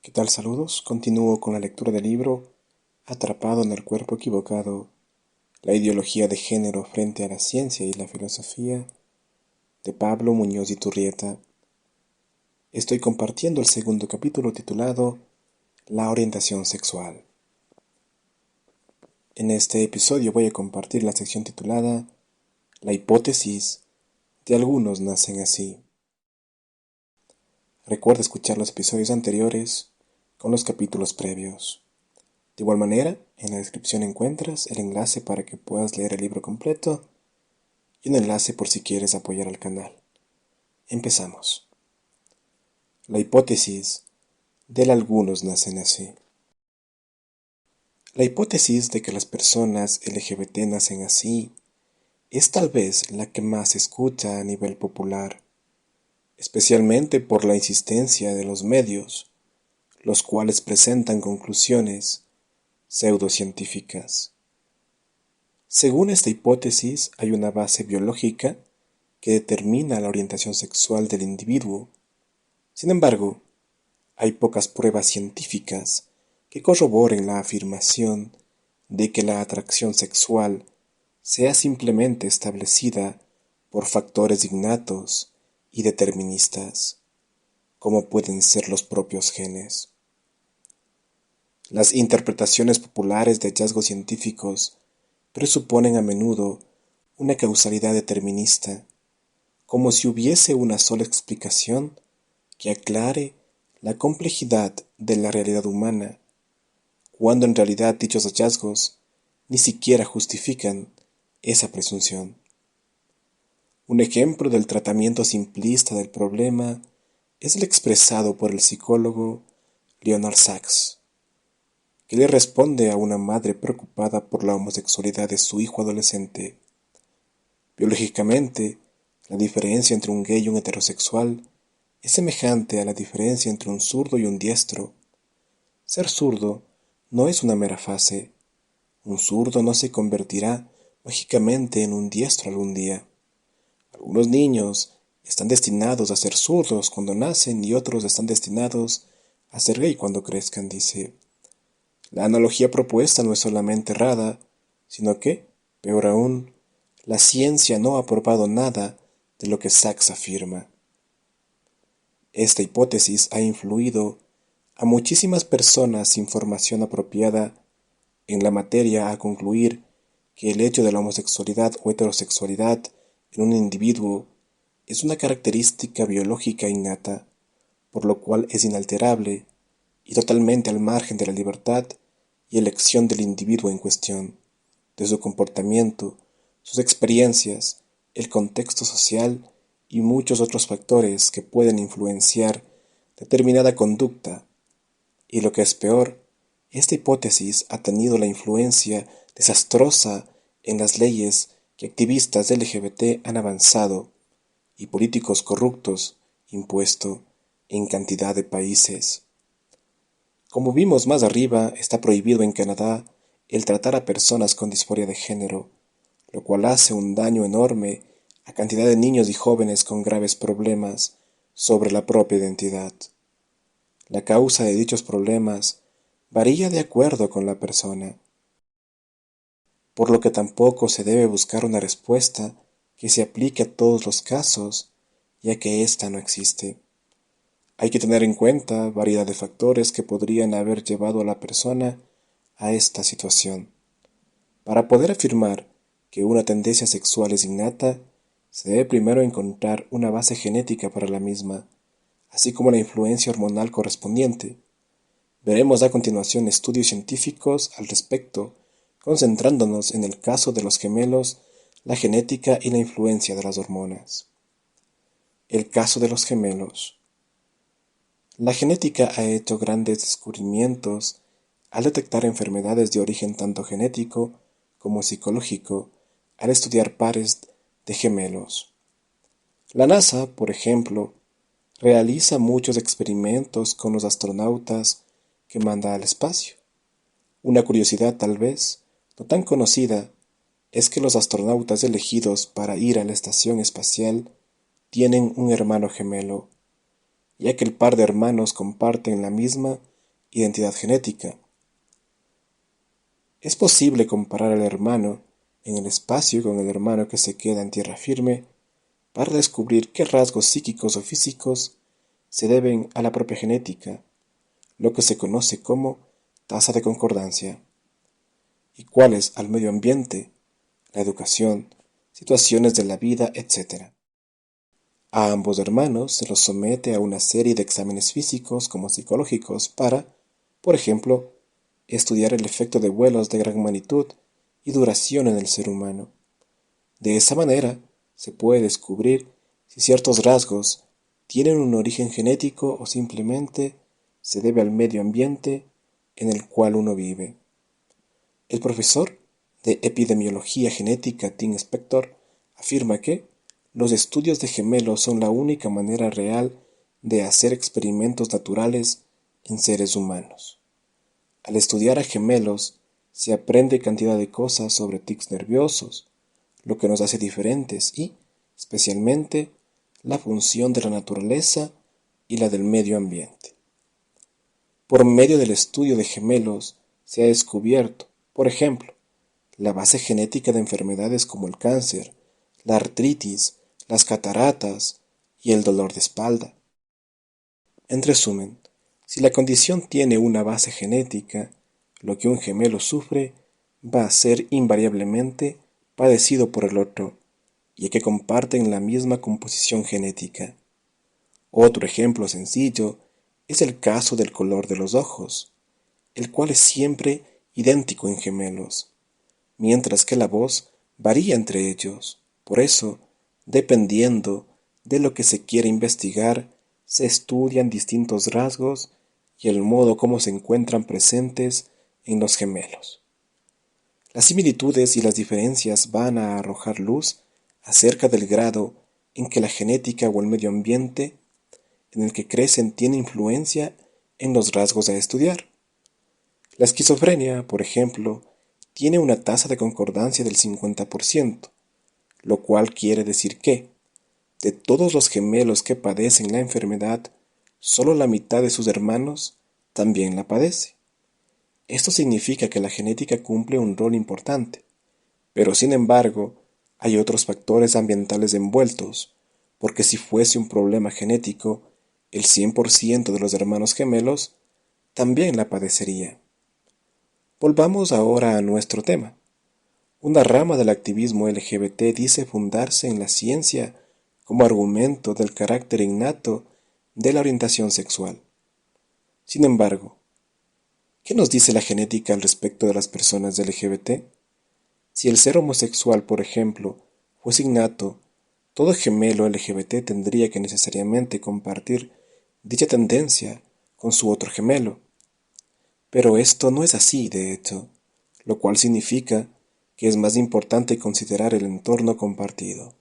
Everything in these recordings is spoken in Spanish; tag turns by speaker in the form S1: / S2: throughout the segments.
S1: ¿Qué tal? Saludos. Continúo con la lectura del libro Atrapado en el cuerpo equivocado, la ideología de género frente a la ciencia y la filosofía, de Pablo Muñoz Iturrieta. Estoy compartiendo el segundo capítulo titulado La orientación sexual. En este episodio voy a compartir la sección titulada La hipótesis de algunos nacen así. Recuerda escuchar los episodios anteriores con los capítulos previos. De igual manera, en la descripción encuentras el enlace para que puedas leer el libro completo y un enlace por si quieres apoyar al canal. Empezamos. La hipótesis del algunos nacen así. La hipótesis de que las personas LGBT nacen así es tal vez la que más se escucha a nivel popular, especialmente por la insistencia de los medios, los cuales presentan conclusiones pseudocientíficas. Según esta hipótesis, hay una base biológica que determina la orientación sexual del individuo. Sin embargo, hay pocas pruebas científicas que corroboren la afirmación de que la atracción sexual sea simplemente establecida por factores innatos y deterministas, como pueden ser los propios genes. Las interpretaciones populares de hallazgos científicos presuponen a menudo una causalidad determinista, como si hubiese una sola explicación que aclare la complejidad de la realidad humana, cuando en realidad dichos hallazgos ni siquiera justifican esa presunción. Un ejemplo del tratamiento simplista del problema es el expresado por el psicólogo Leonard Sachs, que le responde a una madre preocupada por la homosexualidad de su hijo adolescente. Biológicamente, la diferencia entre un gay y un heterosexual es semejante a la diferencia entre un zurdo y un diestro. Ser zurdo no es una mera fase. Un zurdo no se convertirá mágicamente en un diestro algún día. Algunos niños están destinados a ser zurdos cuando nacen y otros están destinados a ser gay cuando crezcan, dice. La analogía propuesta no es solamente errada, sino que, peor aún, la ciencia no ha probado nada de lo que Sachs afirma. Esta hipótesis ha influido a muchísimas personas sin formación apropiada en la materia a concluir que el hecho de la homosexualidad o heterosexualidad en un individuo es una característica biológica innata, por lo cual es inalterable y totalmente al margen de la libertad y elección del individuo en cuestión, de su comportamiento, sus experiencias, el contexto social y muchos otros factores que pueden influenciar determinada conducta. Y lo que es peor, esta hipótesis ha tenido la influencia desastrosa en las leyes que activistas LGBT han avanzado y políticos corruptos impuesto en cantidad de países. Como vimos más arriba, está prohibido en Canadá el tratar a personas con disforia de género, lo cual hace un daño enorme a cantidad de niños y jóvenes con graves problemas sobre la propia identidad. La causa de dichos problemas varía de acuerdo con la persona, por lo que tampoco se debe buscar una respuesta que se aplique a todos los casos, ya que ésta no existe. Hay que tener en cuenta variedad de factores que podrían haber llevado a la persona a esta situación. Para poder afirmar que una tendencia sexual es innata, se debe primero encontrar una base genética para la misma, así como la influencia hormonal correspondiente. Veremos a continuación estudios científicos al respecto, concentrándonos en el caso de los gemelos, la genética y la influencia de las hormonas. El caso de los gemelos. La genética ha hecho grandes descubrimientos al detectar enfermedades de origen tanto genético como psicológico al estudiar pares de gemelos. La NASA, por ejemplo, realiza muchos experimentos con los astronautas que manda al espacio. Una curiosidad tal vez, no tan conocida, es que los astronautas elegidos para ir a la estación espacial tienen un hermano gemelo, ya que el par de hermanos comparten la misma identidad genética. Es posible comparar al hermano en el espacio con el hermano que se queda en tierra firme para descubrir qué rasgos psíquicos o físicos se deben a la propia genética, lo que se conoce como tasa de concordancia, y cuáles al medio ambiente, la educación, situaciones de la vida, etc. A ambos hermanos se los somete a una serie de exámenes físicos como psicológicos para, por ejemplo, estudiar el efecto de vuelos de gran magnitud y duración en el ser humano. De esa manera se puede descubrir si ciertos rasgos tienen un origen genético o simplemente se debe al medio ambiente en el cual uno vive. El profesor de epidemiología genética Tim Spector afirma que los estudios de gemelos son la única manera real de hacer experimentos naturales en seres humanos. Al estudiar a gemelos se aprende cantidad de cosas sobre tics nerviosos, lo que nos hace diferentes y, especialmente, la función de la naturaleza y la del medio ambiente. Por medio del estudio de gemelos se ha descubierto, por ejemplo, la base genética de enfermedades como el cáncer, la artritis, las cataratas y el dolor de espalda. En resumen, si la condición tiene una base genética, lo que un gemelo sufre va a ser invariablemente padecido por el otro, ya que comparten la misma composición genética. Otro ejemplo sencillo es el caso del color de los ojos, el cual es siempre idéntico en gemelos, mientras que la voz varía entre ellos. Por eso, dependiendo de lo que se quiere investigar, se estudian distintos rasgos y el modo como se encuentran presentes en los gemelos. Las similitudes y las diferencias van a arrojar luz acerca del grado en que la genética o el medio ambiente en el que crecen tiene influencia en los rasgos a estudiar. La esquizofrenia, por ejemplo, tiene una tasa de concordancia del 50%, lo cual quiere decir que, de todos los gemelos que padecen la enfermedad, solo la mitad de sus hermanos también la padece. Esto significa que la genética cumple un rol importante, pero sin embargo, hay otros factores ambientales envueltos, porque si fuese un problema genético, el 100% de los hermanos gemelos también la padecería. Volvamos ahora a nuestro tema. Una rama del activismo LGBT dice fundarse en la ciencia como argumento del carácter innato de la orientación sexual. Sin embargo, ¿qué nos dice la genética al respecto de las personas LGBT? Si el ser homosexual, por ejemplo, fuese innato, todo gemelo LGBT tendría que necesariamente compartir dicha tendencia con su otro gemelo. Pero esto no es así, de hecho, lo cual significa que es más importante considerar el entorno compartido.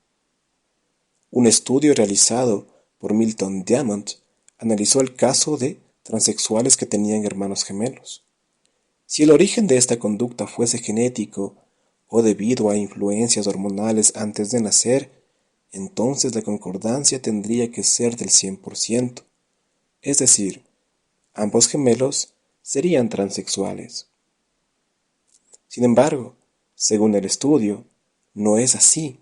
S1: Un estudio realizado por Milton Diamond analizó el caso de transexuales que tenían hermanos gemelos. Si el origen de esta conducta fuese genético o debido a influencias hormonales antes de nacer, entonces la concordancia tendría que ser del 100%, es decir, ambos gemelos serían transexuales. Sin embargo, según el estudio, no es así.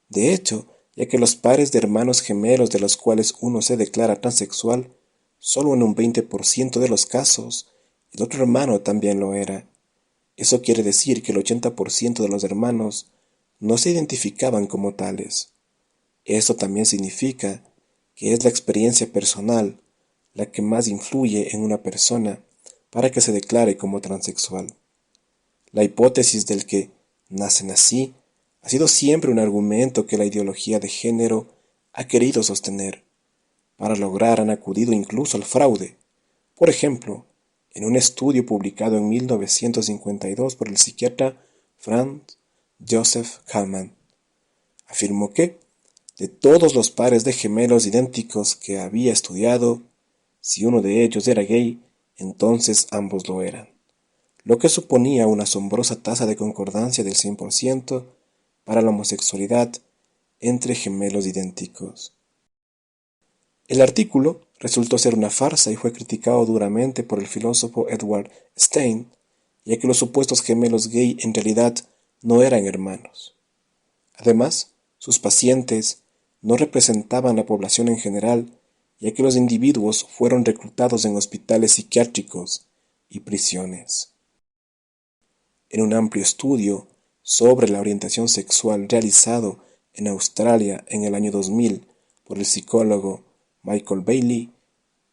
S1: De hecho, ya que los pares de hermanos gemelos de los cuales uno se declara transexual, solo en un 20% de los casos, el otro hermano también lo era. Eso quiere decir que el 80% de los hermanos no se identificaban como tales. Esto también significa que es la experiencia personal la que más influye en una persona para que se declare como transexual. La hipótesis del que nacen así ha sido siempre un argumento que la ideología de género ha querido sostener. Para lograr han acudido incluso al fraude. Por ejemplo, en un estudio publicado en 1952 por el psiquiatra Franz Joseph Hahnemann, afirmó que, de todos los pares de gemelos idénticos que había estudiado, si uno de ellos era gay, entonces ambos lo eran, lo que suponía una asombrosa tasa de concordancia del 100% para la homosexualidad entre gemelos idénticos. El artículo resultó ser una farsa y fue criticado duramente por el filósofo Edward Stein, ya que los supuestos gemelos gay en realidad no eran hermanos. Además, sus pacientes no representaban la población en general, ya que los individuos fueron reclutados en hospitales psiquiátricos y prisiones. En un amplio estudio sobre la orientación sexual realizado en Australia en el año 2000 por el psicólogo Michael Bailey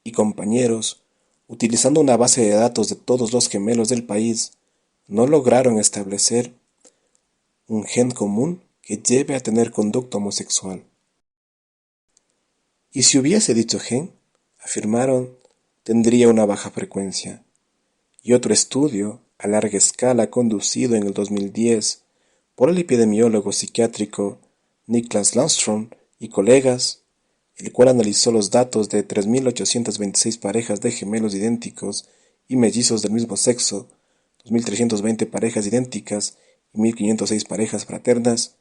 S1: y compañeros, utilizando una base de datos de todos los gemelos del país, no lograron establecer un gen común que lleve a tener conducta homosexual. Y si hubiese dicho gen, afirmaron, tendría una baja frecuencia. Y otro estudio, a larga escala conducido en el 2010 por el epidemiólogo psiquiátrico Niklas Landström y colegas, el cual analizó los datos de 3.826 parejas de gemelos idénticos y mellizos del mismo sexo, 2.320 parejas idénticas y 1.506 parejas fraternas,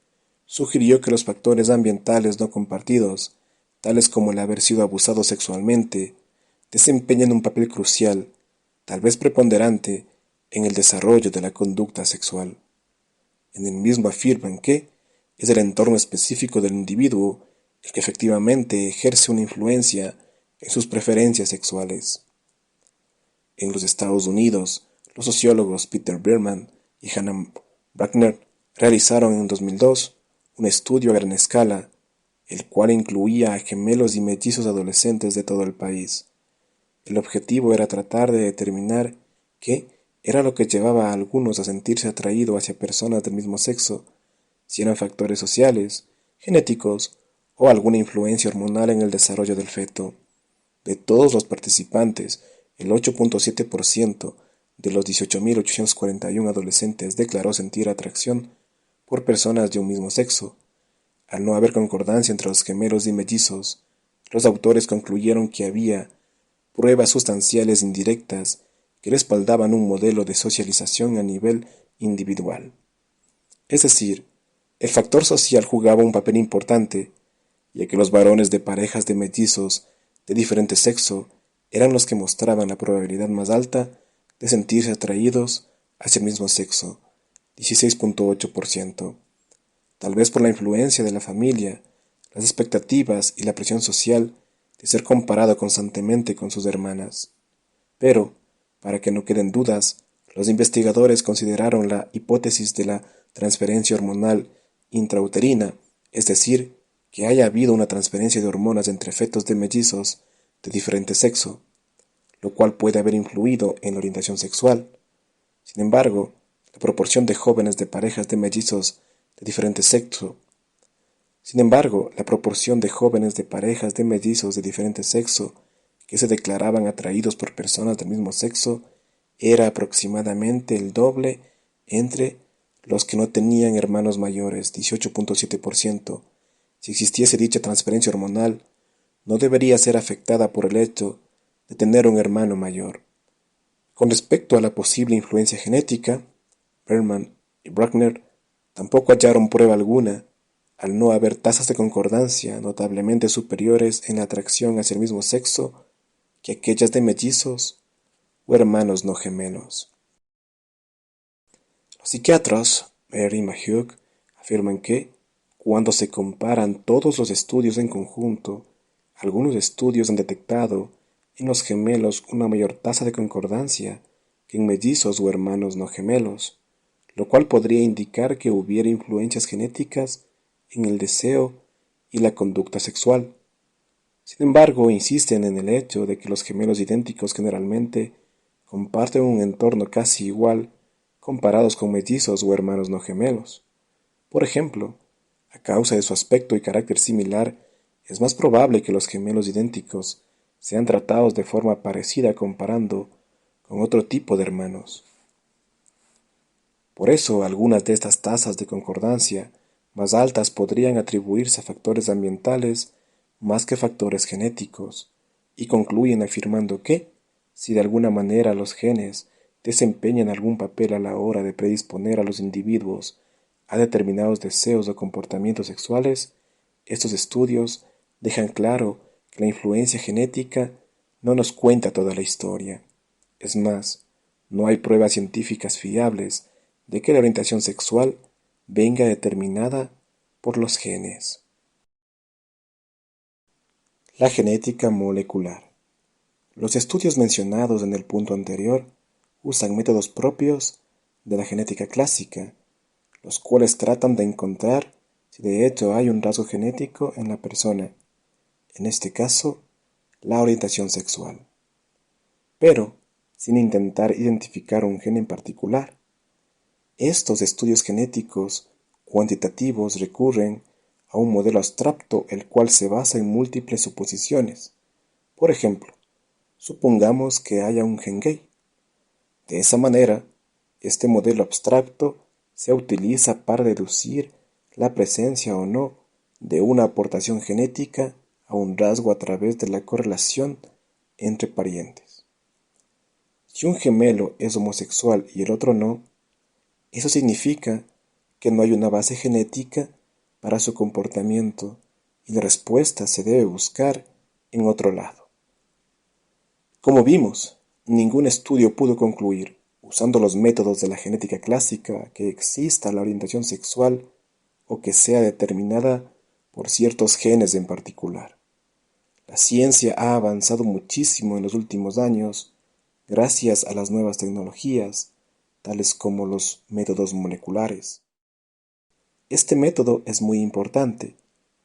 S1: sugirió que los factores ambientales no compartidos, tales como el haber sido abusado sexualmente, desempeñan un papel crucial, tal vez preponderante, en el desarrollo de la conducta sexual. En el mismo afirman que es el entorno específico del individuo el que efectivamente ejerce una influencia en sus preferencias sexuales. En los Estados Unidos, los sociólogos Peter Berman y Hannah Brackner realizaron en 2002 un estudio a gran escala, el cual incluía a gemelos y mellizos adolescentes de todo el país. El objetivo era tratar de determinar qué era lo que llevaba a algunos a sentirse atraídos hacia personas del mismo sexo, si eran factores sociales, genéticos o alguna influencia hormonal en el desarrollo del feto. De todos los participantes, el 8.7% de los 18.841 adolescentes declaró sentir atracción por personas de un mismo sexo. Al no haber concordancia entre los gemelos y mellizos, los autores concluyeron que había pruebas sustanciales indirectas que respaldaban un modelo de socialización a nivel individual. Es decir, el factor social jugaba un papel importante, ya que los varones de parejas de mellizos de diferente sexo eran los que mostraban la probabilidad más alta de sentirse atraídos hacia el mismo sexo, 16.8%, tal vez por la influencia de la familia, las expectativas y la presión social de ser comparado constantemente con sus hermanas. Pero, para que no queden dudas, los investigadores consideraron la hipótesis de la transferencia hormonal intrauterina, es decir, que haya habido una transferencia de hormonas entre fetos de mellizos de diferente sexo, lo cual puede haber influido en la orientación sexual. Sin embargo, la proporción de jóvenes de parejas de mellizos de diferente sexo sin embargo, la proporción de jóvenes de parejas de mellizos de diferente sexo que se declaraban atraídos por personas del mismo sexo era aproximadamente el doble entre los que no tenían hermanos mayores, 18.7%. Si existiese dicha transferencia hormonal, no debería ser afectada por el hecho de tener un hermano mayor. Con respecto a la posible influencia genética, Berman y Bruckner tampoco hallaron prueba alguna, al no haber tasas de concordancia notablemente superiores en la atracción hacia el mismo sexo que aquellas de mellizos o hermanos no gemelos. Los psiquiatras Mary y Mahug afirman que, cuando se comparan todos los estudios en conjunto, algunos estudios han detectado en los gemelos una mayor tasa de concordancia que en mellizos o hermanos no gemelos, lo cual podría indicar que hubiera influencias genéticas en el deseo y la conducta sexual. Sin embargo, insisten en el hecho de que los gemelos idénticos generalmente comparten un entorno casi igual comparados con mellizos o hermanos no gemelos. Por ejemplo, a causa de su aspecto y carácter similar, es más probable que los gemelos idénticos sean tratados de forma parecida comparando con otro tipo de hermanos. Por eso, algunas de estas tasas de concordancia más altas podrían atribuirse a factores ambientales más que factores genéticos, y concluyen afirmando que, si de alguna manera los genes desempeñan algún papel a la hora de predisponer a los individuos a determinados deseos o comportamientos sexuales, estos estudios dejan claro que la influencia genética no nos cuenta toda la historia. Es más, no hay pruebas científicas fiables de que la orientación sexual venga determinada por los genes. La genética molecular. Los estudios mencionados en el punto anterior usan métodos propios de la genética clásica, los cuales tratan de encontrar si de hecho hay un rasgo genético en la persona, en este caso, la orientación sexual, pero sin intentar identificar un gen en particular. Estos estudios genéticos cuantitativos recurren a un modelo abstracto el cual se basa en múltiples suposiciones. Por ejemplo, supongamos que haya un gen gay. De esa manera, este modelo abstracto se utiliza para deducir la presencia o no de una aportación genética a un rasgo a través de la correlación entre parientes. Si un gemelo es homosexual y el otro no, eso significa que no hay una base genética para su comportamiento y la respuesta se debe buscar en otro lado. Como vimos, ningún estudio pudo concluir, usando los métodos de la genética clásica, que exista la orientación sexual o que sea determinada por ciertos genes en particular. La ciencia ha avanzado muchísimo en los últimos años gracias a las nuevas tecnologías, tales como los métodos moleculares. Este método es muy importante,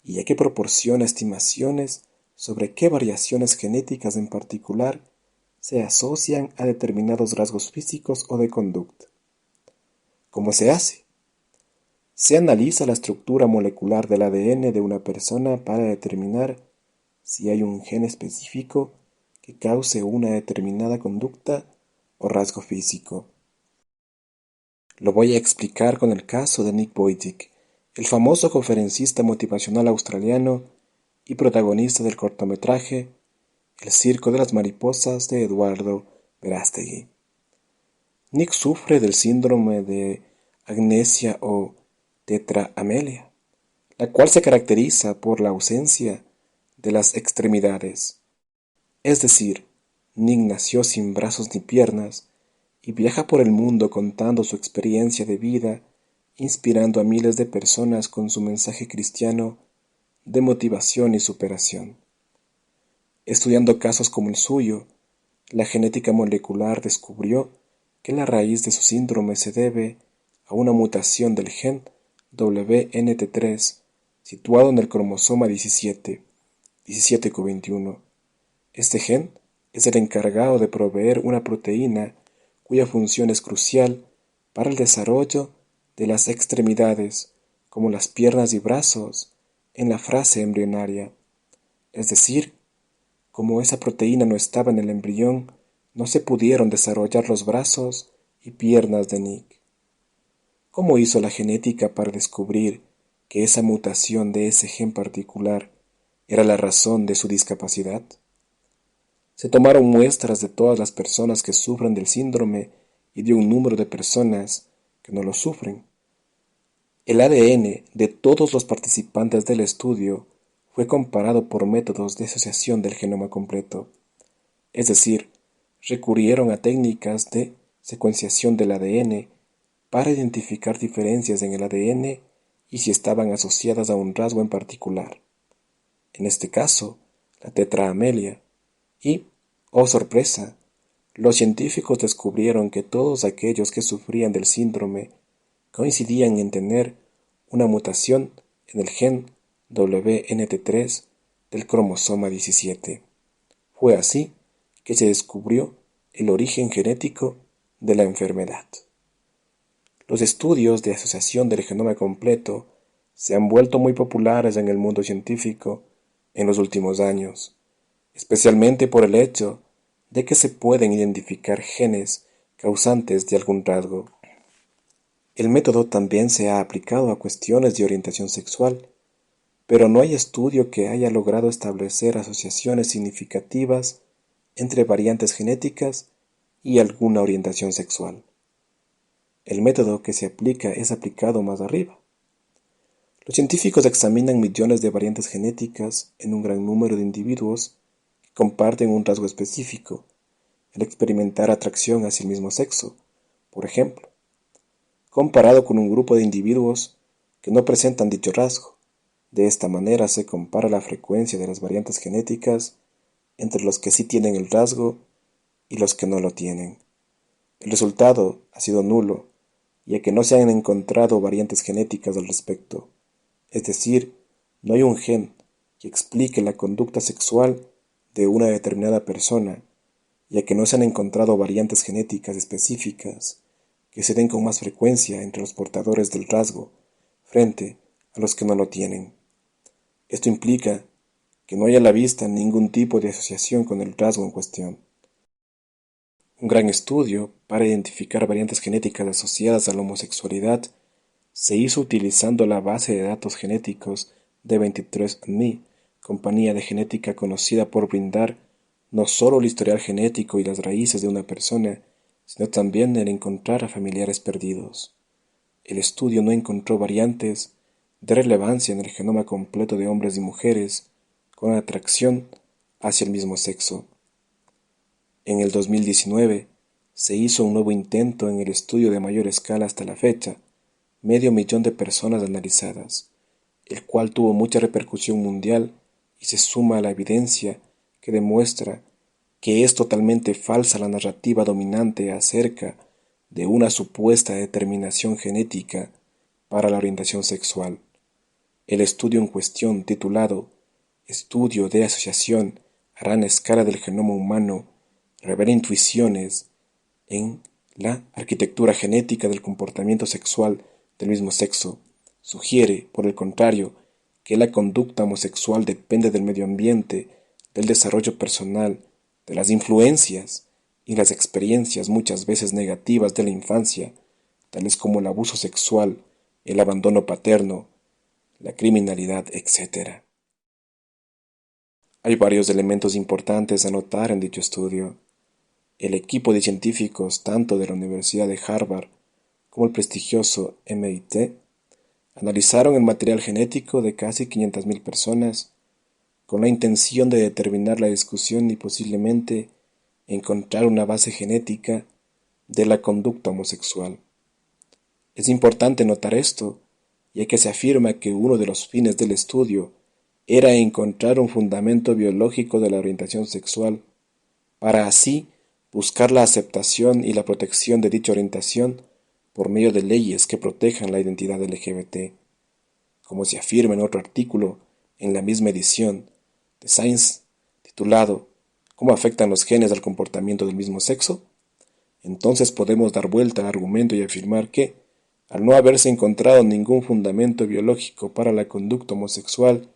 S1: ya que proporciona estimaciones sobre qué variaciones genéticas en particular se asocian a determinados rasgos físicos o de conducta. ¿Cómo se hace? Se analiza la estructura molecular del ADN de una persona para determinar si hay un gen específico que cause una determinada conducta o rasgo físico. Lo voy a explicar con el caso de Nick Vujicic, el famoso conferencista motivacional australiano y protagonista del cortometraje El circo de las mariposas de Eduardo Verástegui. Nick sufre del síndrome de agnesia o tetraamelia, la cual se caracteriza por la ausencia de las extremidades. Es decir, Nick nació sin brazos ni piernas y viaja por el mundo contando su experiencia de vida, inspirando a miles de personas con su mensaje cristiano de motivación y superación. Estudiando casos como el suyo, la genética molecular descubrió que la raíz de su síndrome se debe a una mutación del gen WNT3 situado en el cromosoma 17, 17q21. Este gen es el encargado de proveer una proteína cuya función es crucial para el desarrollo de las extremidades, como las piernas y brazos, en la fase embrionaria. Es decir, como esa proteína no estaba en el embrión, no se pudieron desarrollar los brazos y piernas de Nick. ¿Cómo hizo la genética para descubrir que esa mutación de ese gen particular era la razón de su discapacidad? Se tomaron muestras de todas las personas que sufren del síndrome y de un número de personas que no lo sufren. El ADN de todos los participantes del estudio fue comparado por métodos de asociación del genoma completo, es decir, recurrieron a técnicas de secuenciación del ADN para identificar diferencias en el ADN y si estaban asociadas a un rasgo en particular, en este caso, la tetraamelia, y, oh sorpresa, los científicos descubrieron que todos aquellos que sufrían del síndrome coincidían en tener una mutación en el gen WNT3 del cromosoma 17. Fue así que se descubrió el origen genético de la enfermedad. Los estudios de asociación del genoma completo se han vuelto muy populares en el mundo científico en los últimos años, especialmente por el hecho de que se pueden identificar genes causantes de algún rasgo. El método también se ha aplicado a cuestiones de orientación sexual, pero no hay estudio que haya logrado establecer asociaciones significativas entre variantes genéticas y alguna orientación sexual. El método que se aplica es aplicado más arriba. Los científicos examinan millones de variantes genéticas en un gran número de individuos que comparten un rasgo específico, el experimentar atracción hacia el mismo sexo, por ejemplo, comparado con un grupo de individuos que no presentan dicho rasgo. De esta manera se compara la frecuencia de las variantes genéticas entre los que sí tienen el rasgo y los que no lo tienen. El resultado ha sido nulo, ya que no se han encontrado variantes genéticas al respecto. Es decir, no hay un gen que explique la conducta sexual de una determinada persona, ya que no se han encontrado variantes genéticas específicas que se den con más frecuencia entre los portadores del rasgo frente a los que no lo tienen. Esto implica que no hay a la vista ningún tipo de asociación con el rasgo en cuestión. Un gran estudio para identificar variantes genéticas asociadas a la homosexualidad se hizo utilizando la base de datos genéticos de 23andMe, compañía de genética conocida por brindar no solo el historial genético y las raíces de una persona, sino también el encontrar a familiares perdidos. El estudio no encontró variantes de relevancia en el genoma completo de hombres y mujeres con atracción hacia el mismo sexo. En el 2019 se hizo un nuevo intento en el estudio de mayor escala hasta la fecha, 500.000 de personas analizadas, el cual tuvo mucha repercusión mundial y se suma a la evidencia que demuestra que es totalmente falsa la narrativa dominante acerca de una supuesta determinación genética para la orientación sexual. El estudio en cuestión, titulado Estudio de asociación a gran escala del genoma humano, revela intuiciones en la arquitectura genética del comportamiento sexual del mismo sexo. Sugiere, por el contrario, que la conducta homosexual depende del medio ambiente, del desarrollo personal, de las influencias y las experiencias muchas veces negativas de la infancia, tales como el abuso sexual, el abandono paterno, la criminalidad, etc. Hay varios elementos importantes a notar en dicho estudio. El equipo de científicos tanto de la Universidad de Harvard como el prestigioso MIT analizaron el material genético de casi 500.000 personas con la intención de determinar la discusión y posiblemente encontrar una base genética de la conducta homosexual. Es importante notar esto, ya que se afirma que uno de los fines del estudio era encontrar un fundamento biológico de la orientación sexual, para así buscar la aceptación y la protección de dicha orientación por medio de leyes que protejan la identidad LGBT, como se afirma en otro artículo en la misma edición de Science, titulado ¿Cómo afectan los genes al comportamiento del mismo sexo? Entonces podemos dar vuelta al argumento y afirmar que, al no haberse encontrado ningún fundamento biológico para la conducta homosexual,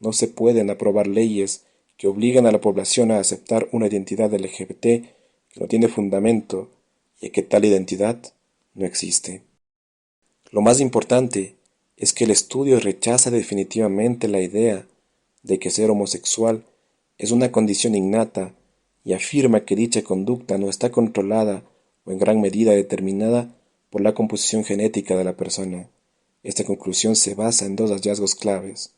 S1: no se pueden aprobar leyes que obligan a la población a aceptar una identidad LGBT que no tiene fundamento, y que tal identidad no existe. Lo más importante es que el estudio rechaza definitivamente la idea de que ser homosexual es una condición innata y afirma que dicha conducta no está controlada o en gran medida determinada por la composición genética de la persona. Esta conclusión se basa en dos hallazgos claves.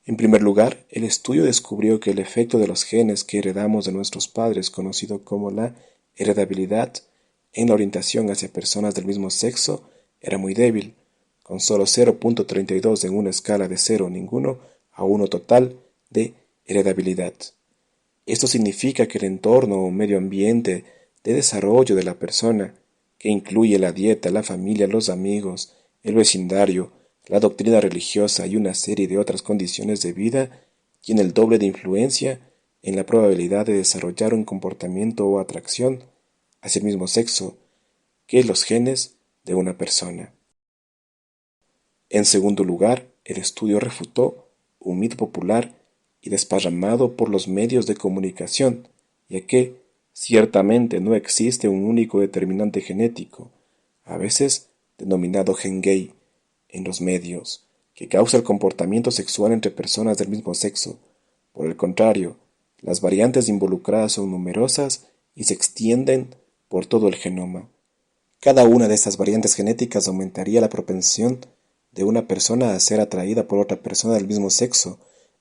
S1: En primer lugar, el estudio descubrió que el efecto de los genes que heredamos de nuestros padres, conocido como la heredabilidad, en la orientación hacia personas del mismo sexo era muy débil, con solo 0.32 en una escala de 0 ninguno a 1 total de heredabilidad. Esto significa que el entorno o medio ambiente de desarrollo de la persona, que incluye la dieta, la familia, los amigos, el vecindario, la doctrina religiosa y una serie de otras condiciones de vida, tiene el doble de influencia en la probabilidad de desarrollar un comportamiento o atracción hacia el mismo sexo que los genes de una persona. En segundo lugar, el estudio refutó un mito popular y desparramado por los medios de comunicación, ya que ciertamente no existe un único determinante genético, a veces denominado gen gay, en los medios, que causa el comportamiento sexual entre personas del mismo sexo. Por el contrario, las variantes involucradas son numerosas y se extienden por todo el genoma. Cada una de estas variantes genéticas aumentaría la propensión de una persona a ser atraída por otra persona del mismo sexo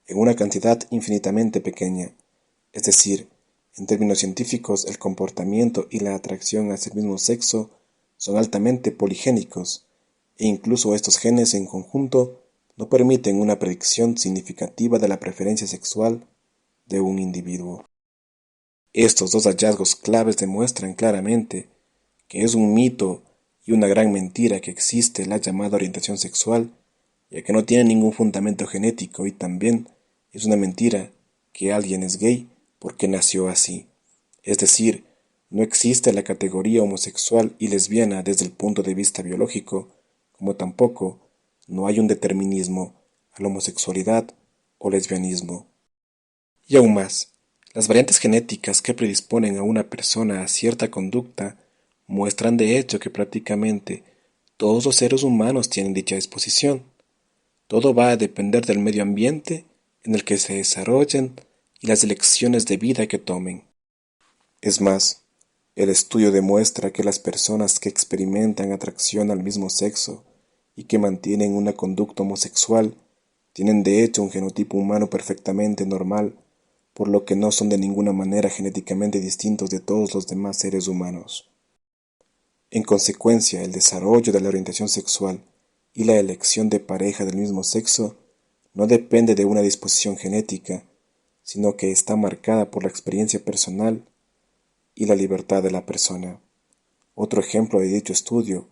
S1: en una cantidad infinitamente pequeña. Es decir, en términos científicos, el comportamiento y la atracción hacia el mismo sexo son altamente poligénicos, e incluso estos genes en conjunto no permiten una predicción significativa de la preferencia sexual de un individuo. Estos dos hallazgos claves demuestran claramente que es un mito y una gran mentira que existe la llamada orientación sexual, ya que no tiene ningún fundamento genético, y también es una mentira que alguien es gay porque nació así. Es decir, no existe la categoría homosexual y lesbiana desde el punto de vista biológico, como tampoco no hay un determinismo a la homosexualidad o lesbianismo. Y aún más, las variantes genéticas que predisponen a una persona a cierta conducta muestran de hecho que prácticamente todos los seres humanos tienen dicha disposición. Todo va a depender del medio ambiente en el que se desarrollen y las elecciones de vida que tomen. Es más, el estudio demuestra que las personas que experimentan atracción al mismo sexo y que mantienen una conducta homosexual tienen de hecho un genotipo humano perfectamente normal, por lo que no son de ninguna manera genéticamente distintos de todos los demás seres humanos. En consecuencia, el desarrollo de la orientación sexual y la elección de pareja del mismo sexo no depende de una disposición genética, sino que está marcada por la experiencia personal y la libertad de la persona. Otro ejemplo de dicho estudio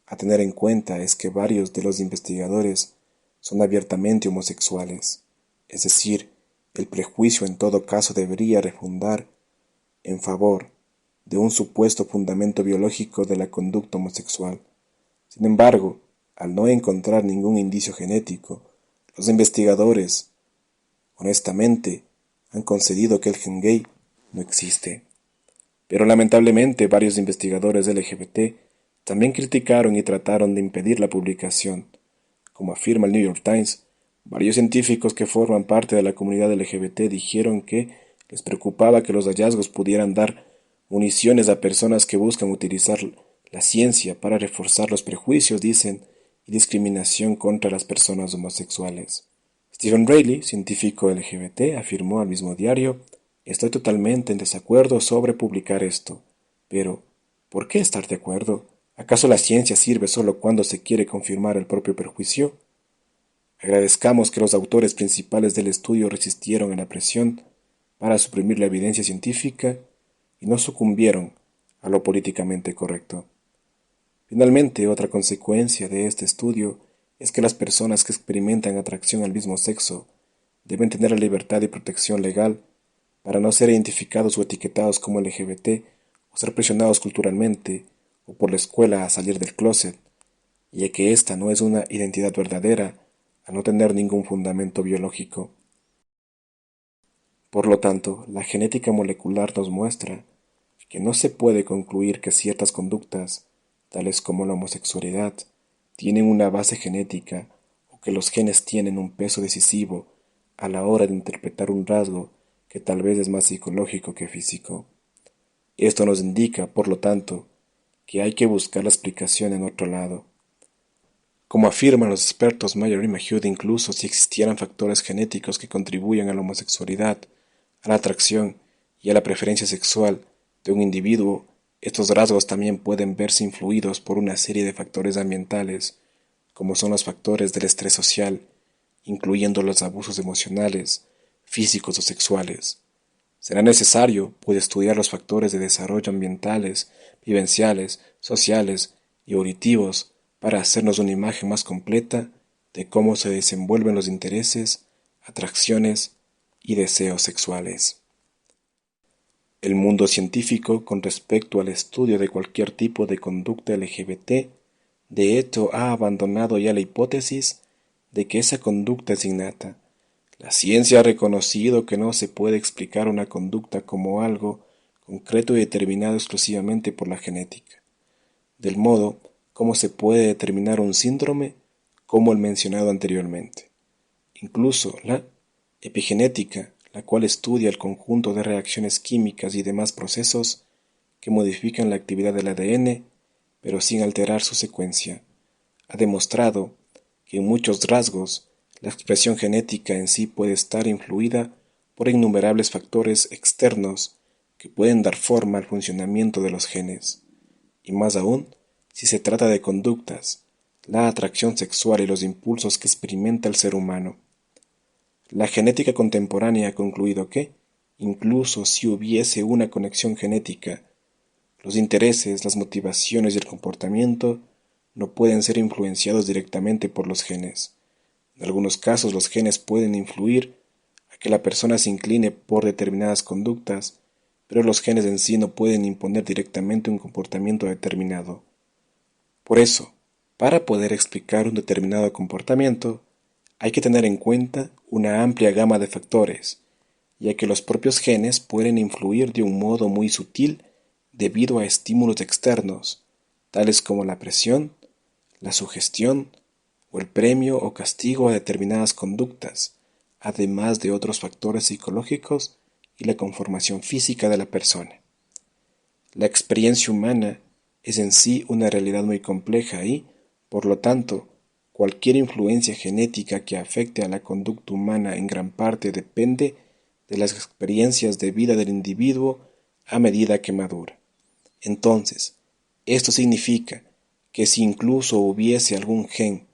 S1: a tener en cuenta es que varios de los investigadores son abiertamente homosexuales, es decir, el prejuicio en todo caso debería refundar en favor de un supuesto fundamento biológico de la conducta homosexual. Sin embargo, al no encontrar ningún indicio genético, los investigadores, honestamente, han concedido que el gen gay no existe. Pero lamentablemente varios investigadores LGBT también criticaron y trataron de impedir la publicación. Como afirma el New York Times, varios científicos que forman parte de la comunidad LGBT dijeron que les preocupaba que los hallazgos pudieran dar municiones a personas que buscan utilizar la ciencia para reforzar los prejuicios, dicen, y discriminación contra las personas homosexuales. Stephen Reilly, científico LGBT, afirmó al mismo diario: "Estoy totalmente en desacuerdo sobre publicar esto. Pero, ¿por qué estar de acuerdo? ¿Acaso la ciencia sirve solo cuando se quiere confirmar el propio prejuicio?". Agradezcamos que los autores principales del estudio resistieron a la presión para suprimir la evidencia científica y no sucumbieron a lo políticamente correcto. Finalmente, otra consecuencia de este estudio es que las personas que experimentan atracción al mismo sexo deben tener la libertad y protección legal para no ser identificados o etiquetados como LGBT o ser presionados culturalmente o por la escuela a salir del closet, ya que esta no es una identidad verdadera al no tener ningún fundamento biológico. Por lo tanto, la genética molecular nos muestra que no se puede concluir que ciertas conductas, tales como la homosexualidad, tienen una base genética o que los genes tienen un peso decisivo a la hora de interpretar un rasgo que tal vez es más psicológico que físico. Esto nos indica, por lo tanto, que hay que buscar la explicación en otro lado. Como afirman los expertos Mayer y Mahmoud, incluso si existieran factores genéticos que contribuyen a la homosexualidad, a la atracción y a la preferencia sexual de un individuo, estos rasgos también pueden verse influidos por una serie de factores ambientales, como son los factores del estrés social, incluyendo los abusos emocionales, físicos o sexuales. Será necesario, pues, estudiar los factores de desarrollo ambientales, vivenciales, sociales y auditivos para hacernos una imagen más completa de cómo se desenvuelven los intereses, atracciones y deseos sexuales. El mundo científico, con respecto al estudio de cualquier tipo de conducta LGBT, de hecho ha abandonado ya la hipótesis de que esa conducta es innata. La ciencia ha reconocido que no se puede explicar una conducta como algo concreto y determinado exclusivamente por la genética, del modo como se puede determinar un síndrome como el mencionado anteriormente. Incluso la epigenética, la cual estudia el conjunto de reacciones químicas y demás procesos que modifican la actividad del ADN, pero sin alterar su secuencia, ha demostrado que en muchos rasgos la expresión genética en sí puede estar influida por innumerables factores externos que pueden dar forma al funcionamiento de los genes, y más aún si se trata de conductas, la atracción sexual y los impulsos que experimenta el ser humano. La genética contemporánea ha concluido que, incluso si hubiese una conexión genética, los intereses, las motivaciones y el comportamiento no pueden ser influenciados directamente por los genes. En algunos casos los genes pueden influir a que la persona se incline por determinadas conductas, pero los genes en sí no pueden imponer directamente un comportamiento determinado. Por eso, para poder explicar un determinado comportamiento, hay que tener en cuenta una amplia gama de factores, ya que los propios genes pueden influir de un modo muy sutil debido a estímulos externos, tales como la presión, la sugestión o el premio o castigo a determinadas conductas, además de otros factores psicológicos y la conformación física de la persona. La experiencia humana es en sí una realidad muy compleja y, por lo tanto, cualquier influencia genética que afecte a la conducta humana en gran parte depende de las experiencias de vida del individuo a medida que madura. Entonces, esto significa que si incluso hubiese algún gen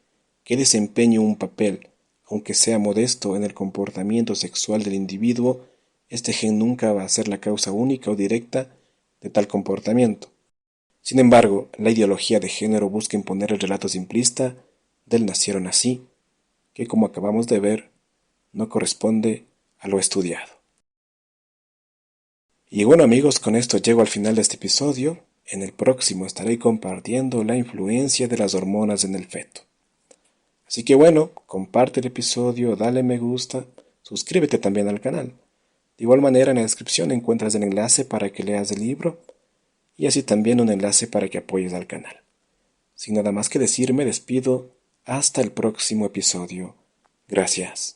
S1: que desempeñe un papel, aunque sea modesto, en el comportamiento sexual del individuo, este gen nunca va a ser la causa única o directa de tal comportamiento. Sin embargo, la ideología de género busca imponer el relato simplista del nacieron así, que como acabamos de ver, no corresponde a lo estudiado. Y bueno amigos, con esto llego al final de este episodio. En el próximo estaré compartiendo la influencia de las hormonas en el feto. Así que bueno, comparte el episodio, dale me gusta, suscríbete también al canal. De igual manera en la descripción encuentras el enlace para que leas el libro y así también un enlace para que apoyes al canal. Sin nada más que decir, me despido. Hasta el próximo episodio. Gracias.